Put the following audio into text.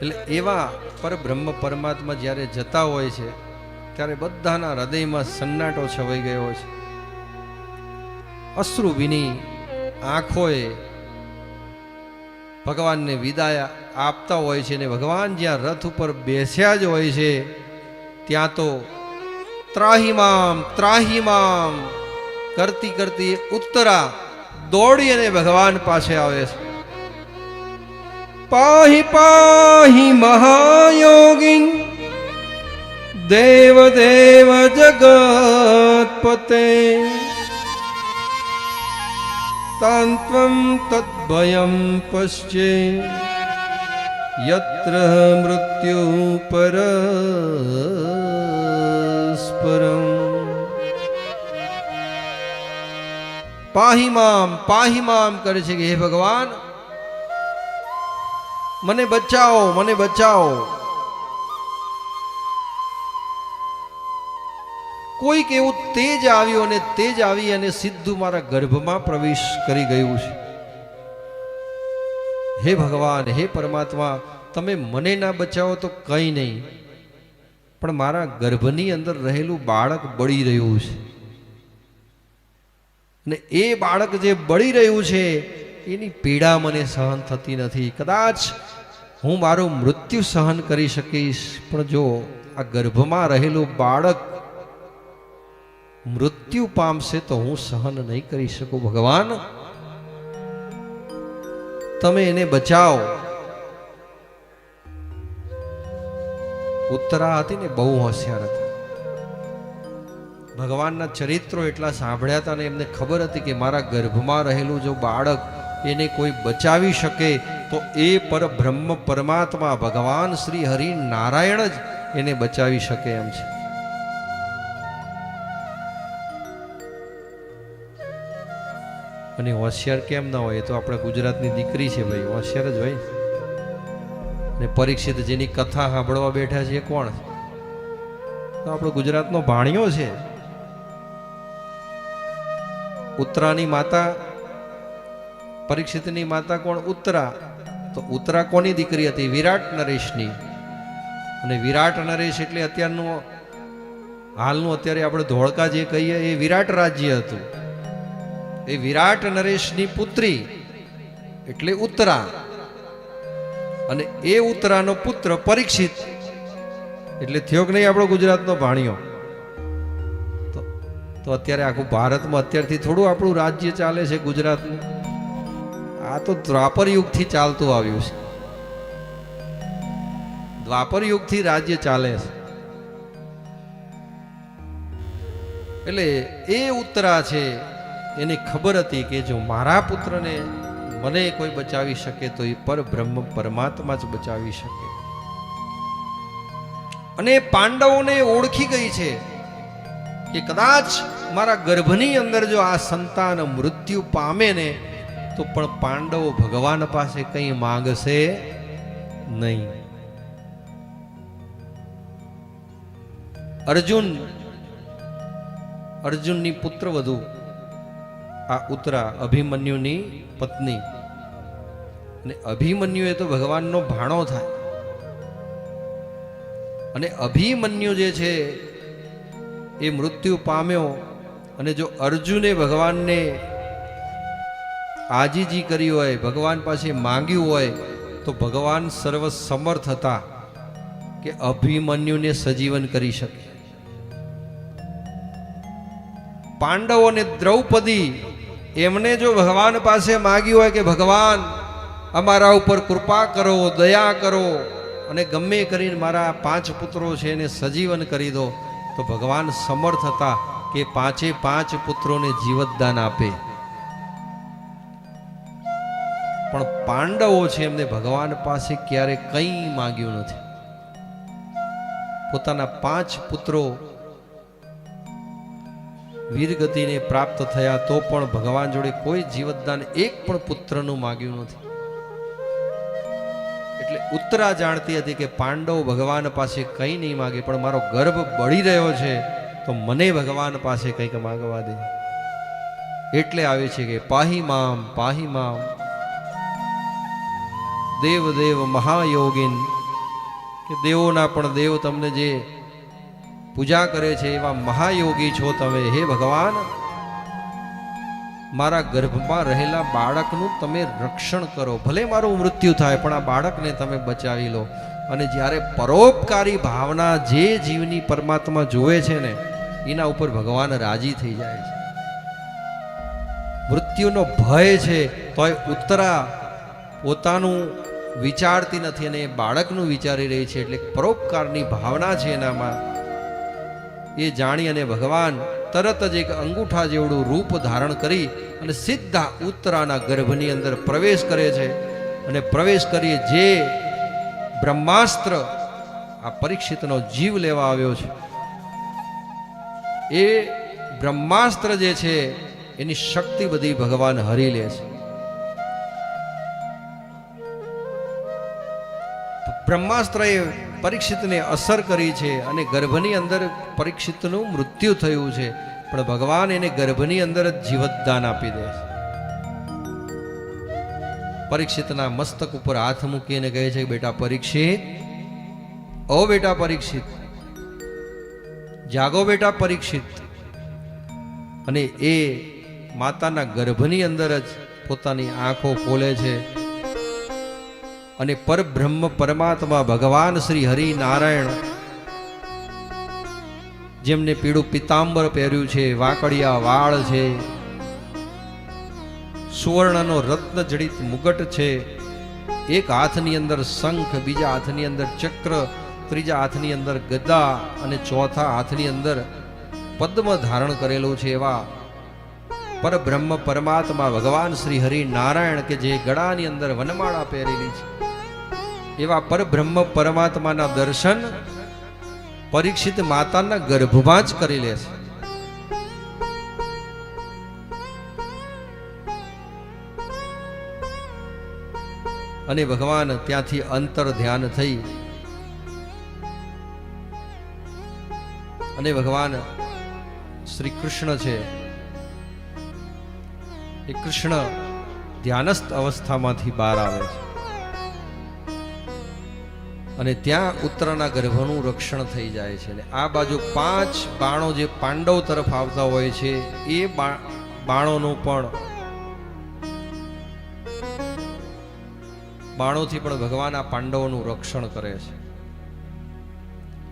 એટલે એવા પરબ્રહ્મ પરમાત્મા જ્યારે જતા હોય છે ત્યારે બધાના હૃદયમાં સન્નાટો છવાઈ ગયો છે. અશ્રુ ભીની આંખોએ ભગવાનને વિદાય આપતા હોય છે ને ભગવાન જ્યાં રથ ઉપર બેસ્યા જ હોય છે ત્યાં તો ત્રાહિમામ ત્રાહિમામ કરતી કરતી ઉત્તરા દોડી અને ભગવાન પાસે આવે છે. પાહી પાહી મહાયોગીન દેવ દેવ જગતપતે તાંત્વં તદ્ભયં પશ્ચે યત્ર મૃત્યુ પરસ્પરમ. પાહીમામ કરે છે કે હે ભગવાન મને બચાવો મને બચાવો. કોઈક એવું તેજ આવ્યું અને તેજ આવી અને સીધું મારા ગર્ભમાં પ્રવેશ કરી ગયું છે. હે ભગવાન હે પરમાત્મા તમે મને ના બચાવો તો કંઈ નહીં, પણ મારા ગર્ભની અંદર રહેલું બાળક બળી રહ્યું છે ને એ બાળક જે બળી રહ્યું છે એની પીડા મને સહન થતી નથી. કદાચ હું મારું મૃત્યુ સહન કરી શકીશ, પણ જો આ ગર્ભમાં રહેલું બાળક મૃત્યુ પામશે તો હું સહન નહીં કરી શકું. ભગવાન તમે એને બચાવો. ઉત્તરા હતી ને બહુ હોશિયાર હતી. ભગવાનના ચરિત્રો એટલા સાંભળ્યા હતા ને એમને ખબર હતી કે મારા ગર્ભમાં રહેલું જો બાળક એને કોઈ બચાવી શકે તો એ પરબ્રહ્મ પરમાત્મા ભગવાન શ્રી હરિ નારાયણ જ એને બચાવી શકે એમ છે. અને હોશિયાર કેમ ના હોય? તો આપણે ગુજરાતની દીકરી છે ભાઈ, હોશિયાર જ હોય. ને પરીક્ષિત જેની કથા સાંભળવા બેઠા છે એ કોણ? તો આપણો ગુજરાતનો ભાણિયો છે. ઉત્તરાની માતા, પરીક્ષિતની માતા કોણ? ઉત્તરા. તો ઉત્તરા કોની દીકરી હતી? વિરાટ નરેશની. અને વિરાટ નરેશ એટલે અત્યારનું હાલનું અત્યારે આપણે ધોળકા જે કહીએ એ વિરાટ રાજ્ય હતું. એ વિરાટ નરેશની પુત્રી એટલે ઉત્તરા. અને એ ઉત્તરાનો પુત્ર પરીક્ષિત એટલે થયો કે નહીં આપણો ગુજરાતનો ભાણિયો. તો અત્યારે આખું ભારતમાં અત્યારથી થોડું આપણું રાજ્ય ચાલે છે ગુજરાતનું. આ તો દ્વાપર યુગથી ચાલતું આવ્યું છે. દ્વાપર યુગથી રાજ્ય ચાલે છે. એટલે એ ઉત્તરા છે એને ખબર હતી કે જો મારા પુત્રને મને કોઈ બચાવી શકે તો એ પરબ્રહ્મ પરમાત્મા જ બચાવી શકે. અને પાંડવોને ઓળખી ગઈ છે કે કદાચ મારા ગર્ભની અંદર જો આ સંતાન મૃત્યુ પામે ને તો પણ પાંડવો ભગવાન પાસે કંઈ માંગશે નહીં. અર્જુનની પુત્ર વધુ આ ઉત્તરા અભિમન્યુની પત્ની. અને અભિમન્યુ એ તો ભગવાનનો ભાણો થાય. અને અભિમન્યુ જે છે એ મૃત્યુ પામ્યો. અને જો અર્જુને ભગવાનને આજીજી કરી હોય, ભગવાન પાસે માંગ્યું હોય તો ભગવાન સર્વ સમર્થ હતા કે અભિમન્યુને સજીવન કરી શકે. પાંડવોને દ્રૌપદી એમને જો ભગવાન પાસે માંગ્યું હોય કે ભગવાન અમારા ઉપર કૃપા કરો, દયા કરો અને ગમે કરીને મારા 5 પુત્રો છે એને સજીવન કરી દો, તો ભગવાન સમર્થ હતા કે 5 પુત્રોને જીવતદાન આપે. પણ પાંડવો છે એમને ભગવાન પાસે ક્યારે કંઈ માંગ્યું નથી. પોતાના 5 પુત્રો વીરગતિને પ્રાપ્ત થયા તો પણ ભગવાન જોડે કોઈ જીવતદાન એક પણ પુત્રનું માંગ્યું નથી. એટલે ઉત્તરા જાણતી હતી કે પાંડવ ભગવાન પાસે કંઈ નહીં માગે, પણ મારો ગર્ભ બળી રહ્યો છે તો મને ભગવાન પાસે કંઈક માંગવા દે. એટલે આવે છે કે પાહી મામ દેવ દેવ મહાયોગીન કે દેવોના પણ દેવ તમને જે પૂજા કરે છે એવા મહાયોગી છો તમે, હે ભગવાન મારા ગર્ભમાં રહેલા બાળકનું તમે રક્ષણ કરો, ભલે મારું મૃત્યુ થાય પણ આ બાળકને તમે બચાવી લો. અને જ્યારે પરોપકારી ભાવના જે જીવની પરમાત્મા જોવે છે ને એના ઉપર ભગવાન રાજી થઈ જાય છે. મૃત્યુનો ભય છે તોય ઉત્તરા પોતાનું વિચારતી નથી અને બાળકનું વિચારી રહી છે, એટલે પરોપકારની ભાવના છે એનામાં. એ જાણી અને ભગવાન તરત જ એક અંગૂઠા જેવડું રૂપ ધારણ કરી અને સીધા ઉત્તરાના ગર્ભની અંદર પ્રવેશ કરે છે. અને પ્રવેશ કરી જે બ્રહ્માસ્ત્ર આ પરીક્ષિતનો જીવ લેવા આવ્યો છે એ બ્રહ્માસ્ત્ર જે છે એની શક્તિ બધી ભગવાન હરી લે છે. બ્રહ્માસ્ત્રએ પરીક્ષિતને અસર કરી છે અને ગર્ભની અંદર પરીક્ષિતનું મૃત્યુ થયું છે, પણ ભગવાન એને ગર્ભની અંદર જ જીવતદાન આપી દે છે. પરીક્ષિતના મસ્તક ઉપર હાથ મૂકીને કહે છે, બેટા પરીક્ષિત, ઓ બેટા પરીક્ષિત, જાગો બેટા પરીક્ષિત. અને એ માતાના ગર્ભની અંદર જ પોતાની આંખો ખોલે છે અને પરબ્રહ્મ પરમાત્મા ભગવાન શ્રી હરિ નારાયણ, જેમને પીળું પિતાંબર પહેર્યું છે, વાકડિયા વાળ છે, સુવર્ણનો રત્ન જડિત મુગટ છે, એક હાથની અંદર શંખ, બીજા હાથની અંદર ચક્ર, ત્રીજા હાથની અંદર ગદા અને ચોથા હાથની અંદર પદ્મ ધારણ કરેલું છે, એવા પરબ્રહ્મ પરમાત્મા ભગવાન શ્રી હરિ નારાયણ કે જે ગળાની અંદર વનમાળા પહેરેલી છે, એવા પરબ્રહ્મ પરમાત્માના દર્શન પરીક્ષિત માતાના ગર્ભમાં જ કરી લે છે. અને ભગવાન ત્યાંથી અંતર ધ્યાન થઈ અને ભગવાન શ્રી કૃષ્ણ છે એ કૃષ્ણ ધ્યાનસ્થ અવસ્થામાંથી બહાર આવે છે અને ત્યાં ઉત્તરાના ગર્ભનું રક્ષણ થઈ જાય છે. આ બાજુ 5 બાણો જે પાંડવ તરફ આવતા હોય છે એ બાણોનું પણ બાણોથી પણ ભગવાન આ પાંડવોનું રક્ષણ કરે છે.